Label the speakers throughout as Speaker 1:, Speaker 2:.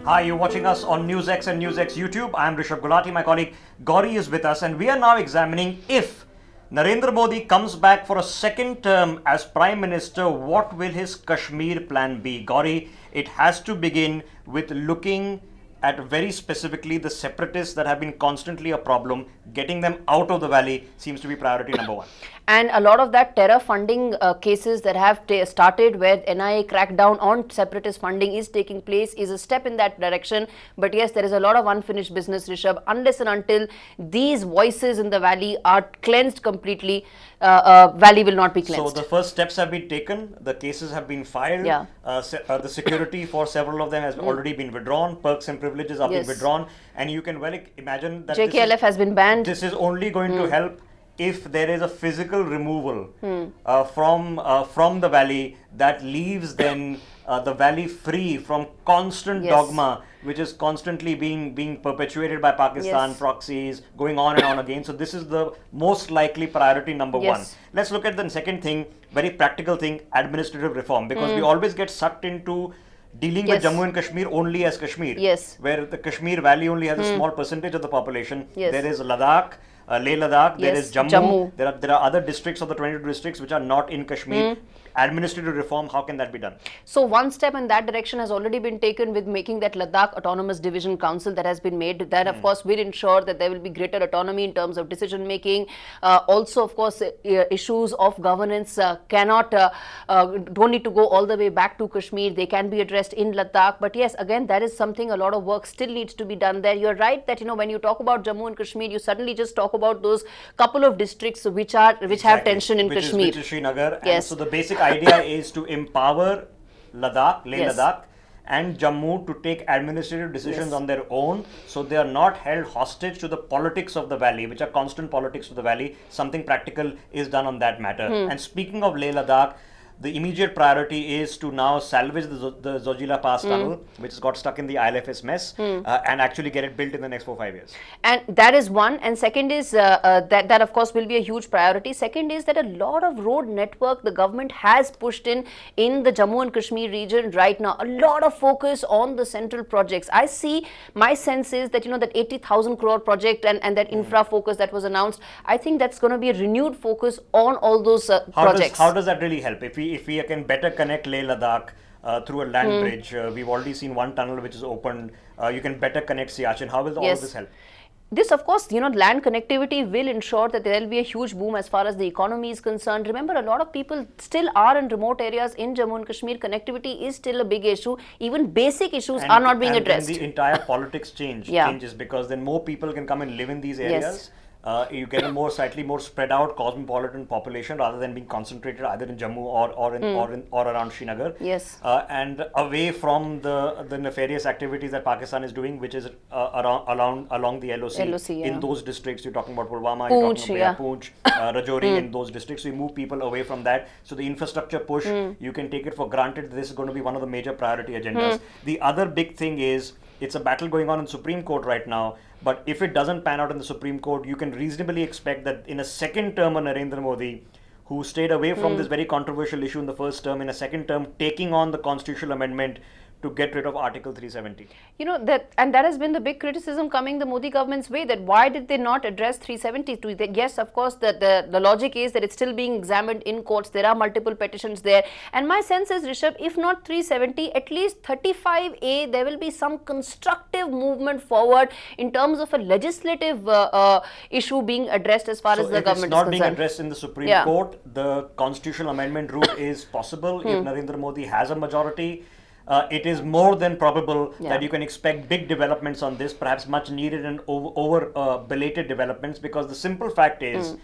Speaker 1: Hi, you're watching us on NewsX and NewsX YouTube. I'm Rishabh Gulati. My colleague Gauri is with us, and we are now examining if Narendra Modi comes back for a second term as Prime Minister, what will his Kashmir plan be? Gauri, it has to begin with looking at very specifically the separatists that have been constantly a problem. Getting them out of the valley seems to be priority number one.
Speaker 2: And a lot of that terror funding cases that have started where NIA crackdown on separatist funding is taking place is a step in that direction. But yes, there is a lot of unfinished business, Rishabh. Unless and until these voices in the valley are cleansed completely, valley will not be cleansed.
Speaker 1: So the first steps have been taken, the cases have been filed,
Speaker 2: Yeah.
Speaker 1: The security for several of them has already been withdrawn, perks and privileges are being withdrawn, and you can well imagine that
Speaker 2: JKLF has been banned.
Speaker 1: This is only going to help if there is a physical removal from the valley that leaves then the valley free from constant dogma, which is constantly being perpetuated by Pakistan, proxies, going on and on again. So this is the most likely priority number one. Let's look at the second thing, very practical thing, administrative reform, because we always get sucked into dealing with Jammu and Kashmir only as Kashmir, where the Kashmir valley only has a small percentage of the population. There is Ladakh, Leh Ladakh, there is Jammu. There are other districts of the 22 districts which are not in Kashmir. Administrative reform, how can that be done?
Speaker 2: So one step in that direction has already been taken with making that Ladakh Autonomous Division Council that has been made. That of course will ensure that there will be greater autonomy in terms of decision making. Also of course issues of governance don't need to go all the way back to Kashmir. They can be addressed in Ladakh. But yes, again, that is something, a lot of work still needs to be done there. You're right that when you talk about Jammu and Kashmir, you suddenly just talk about those couple of districts which have tension in Kashmir.
Speaker 1: Which is Srinagar. And so the basic idea is to empower Ladakh, Leh Ladakh and Jammu to take administrative decisions on their own, so they are not held hostage to the politics of the valley, which are constant politics of the valley. Something practical is done on that matter. And speaking of Leh Ladakh, the immediate priority is to now salvage the Zojila Pass tunnel, which has got stuck in the ILFS mess, and actually get it built in the next 4-5 years.
Speaker 2: And that is one. And second is that of course will be a huge priority. Second is that a lot of road network the government has pushed in the Jammu and Kashmir region right now. A lot of focus on the central projects. I see, my sense is that that 80,000 crore project and that infra focus that was announced, I think that's going to be a renewed focus on all those projects.
Speaker 1: How does that really help? If we can better connect Leh Ladakh through a land bridge, we've already seen one tunnel which is opened. You can better connect Siachen. How will all of this help?
Speaker 2: This, of course, land connectivity will ensure that there will be a huge boom as far as the economy is concerned. Remember, a lot of people still are in remote areas in Jammu and Kashmir. Connectivity is still a big issue. Even basic issues are not being addressed.
Speaker 1: And the entire politics changes because then more people can come and live in these areas. You get a slightly more spread out cosmopolitan population rather than being concentrated either in Jammu or around Srinagar. And away from the nefarious activities that Pakistan is doing, which is along the LOC in those districts. You're talking about Pulwama, you're talking about Poonch, Rajouri, in those districts. So you move people away from that. So the infrastructure push, you can take it for granted this is going to be one of the major priority agendas. The other big thing is, it's a battle going on in Supreme Court right now. But if it doesn't pan out in the Supreme Court, you can reasonably expect that in a second term of Narendra Modi, who stayed away from this very controversial issue in the first term, in a second term, taking on the constitutional amendment to get rid of Article 370.
Speaker 2: That has been the big criticism coming the Modi government's way, that why did they not address 370? Yes, of course, the logic is that it's still being examined in courts. There are multiple petitions there. And my sense is, Rishabh, if not 370, at least 35A, there will be some constructive movement forward in terms of a legislative issue being addressed as far as the government is concerned.
Speaker 1: So if it's not being addressed in the Supreme Court, the constitutional amendment route is possible. If Narendra Modi has a majority, it is more than probable that you can expect big developments on this, perhaps much needed and over belated developments, because the simple fact is,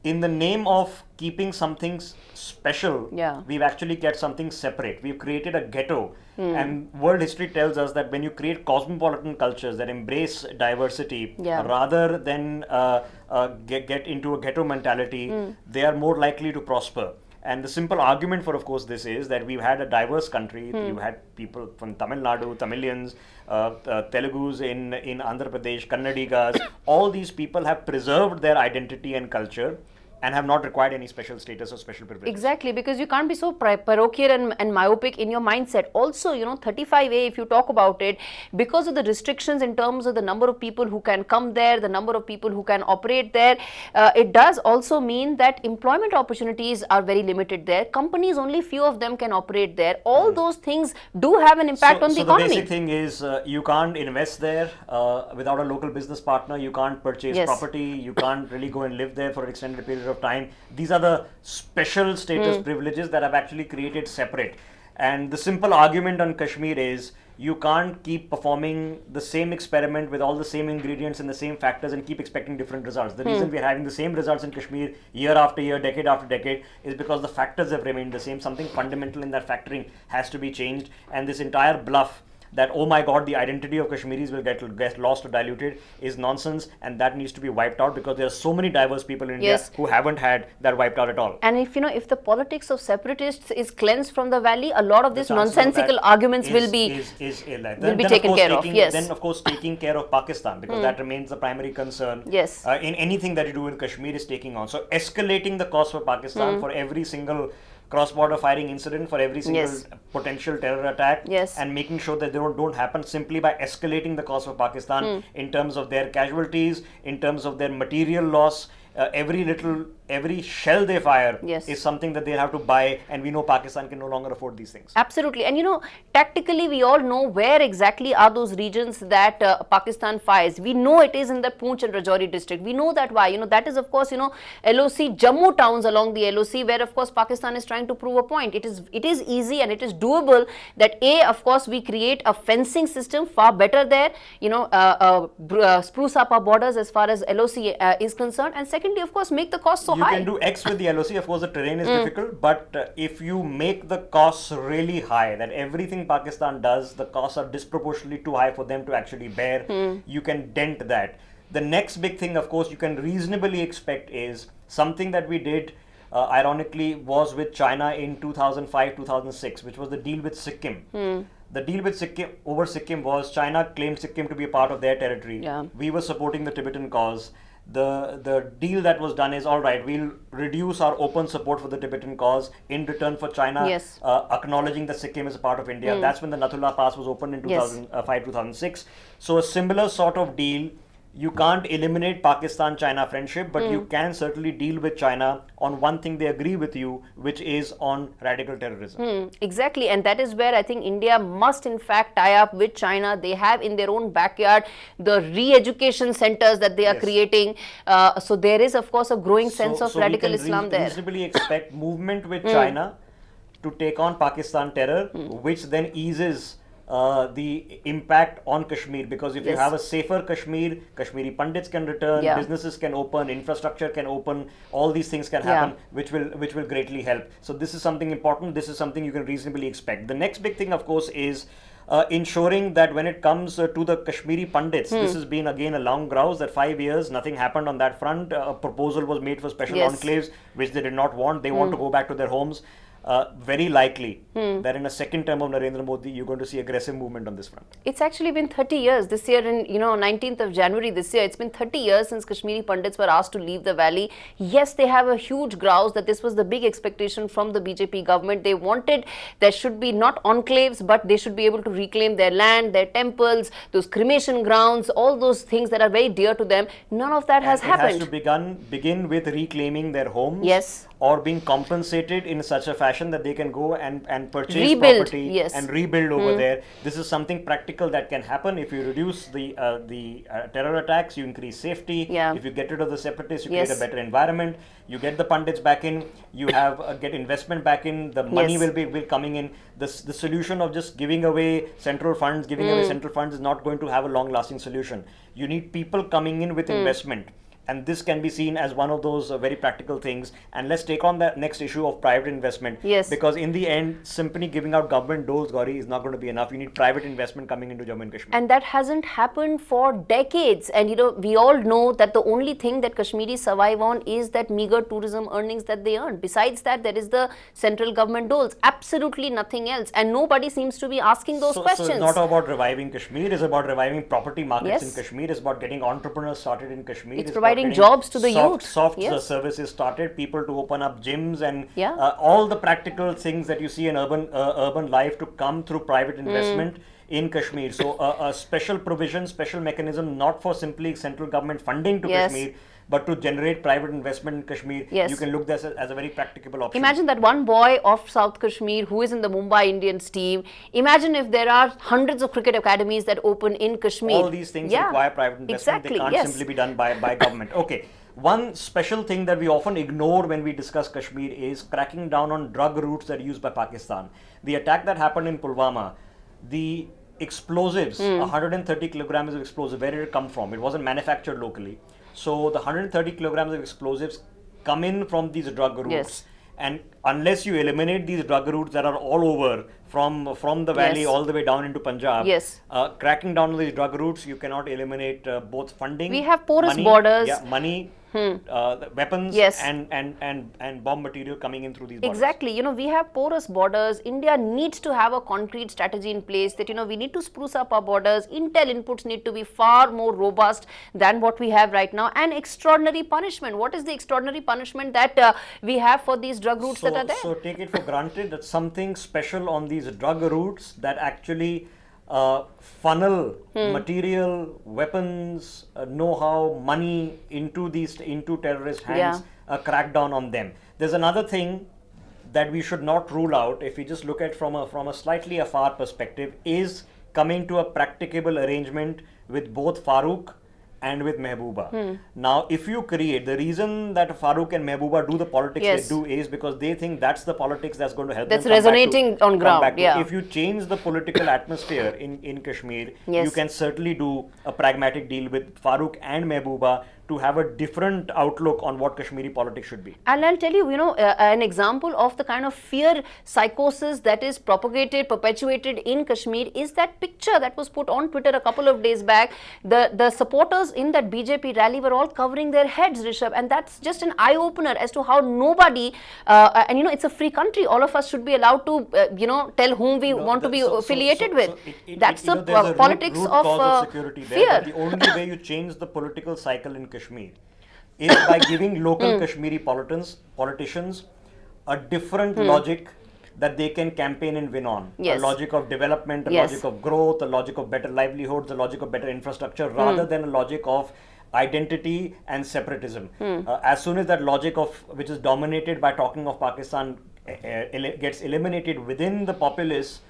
Speaker 1: in the name of keeping something special, we've actually kept something separate. We've created a ghetto. And world history tells us that when you create cosmopolitan cultures that embrace diversity, rather than get into a ghetto mentality, they are more likely to prosper. And the simple argument for, of course, this is that we've had a diverse country. You've had people from Tamil Nadu, Tamilians, Telugus in Andhra Pradesh, Kannadigas. All these people have preserved their identity and culture and have not required any special status or special privilege.
Speaker 2: Exactly, because you can't be so parochial and myopic in your mindset. Also, 35A, if you talk about it, because of the restrictions in terms of the number of people who can come there, the number of people who can operate there, it does also mean that employment opportunities are very limited there. Companies, only few of them can operate there. All those things do have an impact on the economy.
Speaker 1: So the basic thing is you can't invest there without a local business partner. You can't purchase property. You can't really go and live there for an extended period of time. These are the special status privileges that have actually created separate. And the simple argument on Kashmir is you can't keep performing the same experiment with all the same ingredients and the same factors and keep expecting different results. The reason we're having the same results in Kashmir year after year, decade after decade, is because the factors have remained the same. Something fundamental in that factoring has to be changed. And this entire bluff that, oh my God, the identity of Kashmiris will get lost or diluted is nonsense, and that needs to be wiped out, because there are so many diverse people in India who haven't had that wiped out at all.
Speaker 2: And if the politics of separatists is cleansed from the valley, a lot of these nonsensical arguments will be taken care of. Yes.
Speaker 1: Then of course taking care of Pakistan, because that remains the primary concern.
Speaker 2: Yes.
Speaker 1: In anything that you do in Kashmir is taking on. So escalating the cost for Pakistan for every single cross-border firing incident, for every single potential terror attack, and making sure that they don't happen simply by escalating the cost of Pakistan in terms of their casualties, in terms of their material loss. Every shell they fire is something that they have to buy, and we know Pakistan can no longer afford these things.
Speaker 2: Absolutely. And tactically we all know where exactly are those regions that Pakistan fires. We know it is in the Poonch and Rajouri district. We know that why. That is of course, LOC, Jammu towns along the LOC, where of course Pakistan is trying to prove a point. It is easy and it is doable that of course we create a fencing system far better there, spruce up our borders as far as LOC is concerned, and secondly of course make the cost so high.
Speaker 1: You can do X with the LOC, of course the terrain is difficult, but if you make the costs really high, that everything Pakistan does, the costs are disproportionately too high for them to actually bear, you can dent that. The next big thing, of course, you can reasonably expect is something that we did, ironically, was with China in 2005-2006, which was the deal with Sikkim. The deal with Sikkim over Sikkim was China claimed Sikkim to be a part of their territory. We were supporting the Tibetan cause. The deal that was done is, all right, we'll reduce our open support for the Tibetan cause in return for China acknowledging that Sikkim is a part of India. That's when the Nathula Pass was opened in 2005-2006. So a similar sort of deal. You can't eliminate Pakistan-China friendship, but you can certainly deal with China on one thing they agree with you, which is on radical terrorism.
Speaker 2: Exactly, and that is where I think India must in fact tie up with China. They have in their own backyard the re-education centers that they are creating. So there is of course a growing sense of radical Islam there.
Speaker 1: We can reasonably expect movement with China to take on Pakistan terror, which then eases the impact on Kashmir, because if you have a safer Kashmir, Kashmiri Pandits can return, businesses can open, infrastructure can open, all these things can happen, which will greatly help. So this is something important. This is something you can reasonably expect. The next big thing, of course, is ensuring that when it comes to the Kashmiri Pandits, this has been again a long grouse, that 5 years, nothing happened on that front. A proposal was made for special enclaves, which they did not want. They want to go back to their homes. Very likely that in a second term of Narendra Modi, you're going to see aggressive movement on this front.
Speaker 2: It's actually been 30 years this year, in 19th of January this year. It's been 30 years since Kashmiri Pandits were asked to leave the valley. Yes, they have a huge grouse that this was the big expectation from the BJP government. They wanted there should be not enclaves, but they should be able to reclaim their land, their temples, those cremation grounds, all those things that are very dear to them. None of that has happened.
Speaker 1: It has to begin with reclaiming their homes.
Speaker 2: Yes.
Speaker 1: Or being compensated in such a fashion that they can go and purchase property and rebuild over there. This is something practical that can happen. If you reduce the terror attacks, you increase safety. If you get rid of the separatists, you create a better environment. You get the Pandits back in. You have get investment back in. The money will be coming in. The solution of just giving away central funds, is not going to have a long-lasting solution. You need people coming in with investment. And this can be seen as one of those very practical things. And let's take on that next issue of private investment. Because in the end, simply giving out government doles, Gauri, is not going to be enough. You need private investment coming into Jammu and Kashmir.
Speaker 2: And that hasn't happened for decades. And we all know that the only thing that Kashmiris survive on is that meager tourism earnings that they earn. Besides that, there is the central government doles. Absolutely nothing else. And nobody seems to be asking those questions.
Speaker 1: So it's not about reviving Kashmir. It's about reviving property markets in Kashmir. It's about getting entrepreneurs started in Kashmir.
Speaker 2: It's providing providing jobs to the youth.
Speaker 1: Soft services started, people to open up gyms and
Speaker 2: Yeah.
Speaker 1: all the practical things that you see in urban life to come through private investment in Kashmir. So a special provision, special mechanism, not for simply central government funding to Kashmir, but to generate private investment in Kashmir. You can look this as a very practicable option.
Speaker 2: Imagine that one boy of South Kashmir who is in the Mumbai Indians team. Imagine if there are hundreds of cricket academies that open in Kashmir.
Speaker 1: All these things require private investment. They can't simply be done by government. Okay. One special thing that we often ignore when we discuss Kashmir is cracking down on drug routes that are used by Pakistan. The attack that happened in Pulwama, the explosives, 130 kilograms of explosive, where did it come from? It wasn't manufactured locally. So the 130 kilograms of explosives come in from these drug routes. And unless you eliminate these drug routes that are all over, from the valley all the way down into Punjab, cracking down on these drug routes, you cannot eliminate both funding.
Speaker 2: We have porous borders.
Speaker 1: Money, weapons and bomb material coming in through these borders.
Speaker 2: Exactly. You know, we have porous borders. India needs to have a concrete strategy in place that, you know, we need to spruce up our borders. Intel inputs need to be far more robust than what we have right now. And extraordinary punishment. What is the extraordinary punishment that we have for these drug routes that are there?
Speaker 1: So take it for granted that something special on these drug routes that actually funnel material, weapons, know-how, money into terrorist hands, crack down on them. There's another thing that we should not rule out if we just look at from a slightly afar perspective, is coming to a practicable arrangement with both Farooq and with Mehbooba. Now, if you create, the reason that Farooq and Mehbooba do the politics they do is because they think that's the politics that's going to help them.
Speaker 2: That's resonating on ground.
Speaker 1: If you change the political atmosphere in Kashmir, you can certainly do a pragmatic deal with Farooq and Mehbooba to have a different outlook on what Kashmiri politics should be.
Speaker 2: And I'll tell you, you know, an example of the kind of fear psychosis that is perpetuated in Kashmir is that picture that was put on Twitter a couple of days back. The supporters in that BJP rally were all covering their heads, Rishabh, and that's just an eye-opener as to how nobody, and you know, it's a free country. All of us should be allowed to, you know, tell whom we want to be affiliated with. That's the politics of
Speaker 1: security
Speaker 2: fear.
Speaker 1: There, the only way you change the political cycle in Kashmir is by giving local Kashmiri politicians a different logic that they can campaign and win on. A logic of development, a logic of growth, a logic of better livelihoods, a logic of better infrastructure, rather than a logic of identity and separatism. As soon as that logic which is dominated by talking of Pakistan gets eliminated within the populace,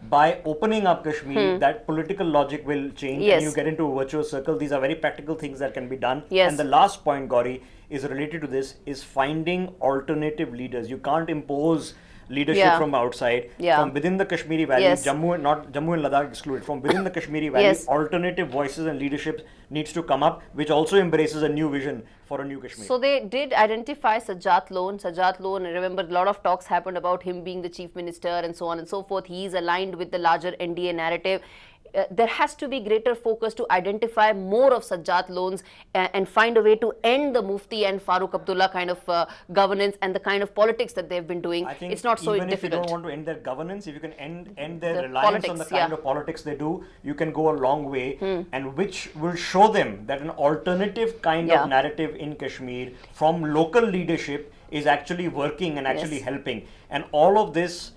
Speaker 1: by opening up Kashmir, that political logic will change and you get into a virtuous circle. These are very practical things that can be done. And the last point, Gauri, is related to this, is finding alternative leaders. You can't impose leadership from outside. From within the Kashmiri Valley, Jammu and Ladakh excluded, from within the Kashmiri Valley, alternative voices and leadership needs to come up, which also embraces a new vision for a new Kashmir.
Speaker 2: So they did identify Sajjad Loan. Sajjad Loan, remember, a lot of talks happened about him being the chief minister and so on and so forth. He is aligned with the larger NDA narrative. There has to be greater focus to identify more of Sajjad loans and find a way to end the Mufti and Farooq Abdullah kind of governance and the kind of politics that they've been doing.
Speaker 1: I think
Speaker 2: it's not so
Speaker 1: even
Speaker 2: difficult.
Speaker 1: If you don't want to end their governance, if you can end their reliance on the kind of politics they do, you can go a long way, and which will show them that an alternative kind of narrative in Kashmir from local leadership is actually working and actually helping. And all of this,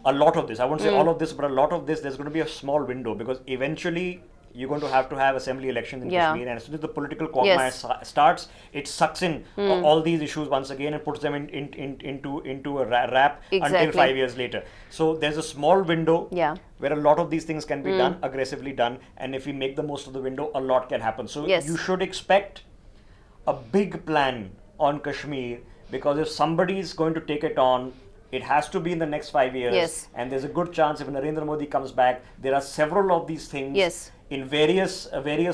Speaker 1: a lot of this, I won't say all of this, but a lot of this, there's going to be a small window, because eventually you're going to have assembly elections in Kashmir, and as soon as the political quagmire starts, it sucks in all these issues once again and puts them into a wrap until 5 years later. So there's a small window where a lot of these things can be done, aggressively done, and if we make the most of the window, a lot can happen. So you should expect a big plan on Kashmir, because if somebody is going to take it on, it has to be in the next 5 years, and there's a good chance if Narendra Modi comes back, there are several of these things in various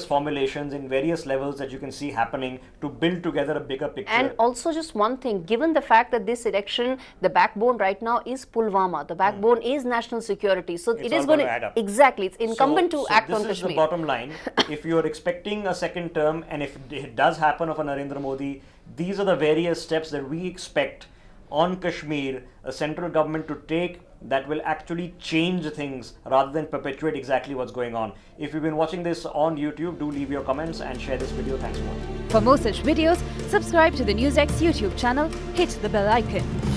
Speaker 1: formulations, in various levels that you can see happening to build together a bigger picture.
Speaker 2: And also just one thing, given the fact that this election, the backbone right now is Pulwama, the backbone is national security, so it is going to
Speaker 1: add up.
Speaker 2: Exactly, it's incumbent to act on Kashmir.
Speaker 1: This is the bottom line. If you are expecting a second term, and if it does happen of a Narendra Modi, these are the various steps that we expect on Kashmir, a central government to take that will actually change things rather than perpetuate exactly what's going on. If you've been watching this on YouTube, do leave your comments and share this video. Thanks so much.
Speaker 3: For more such videos, subscribe to the NewsX YouTube channel, hit the bell icon.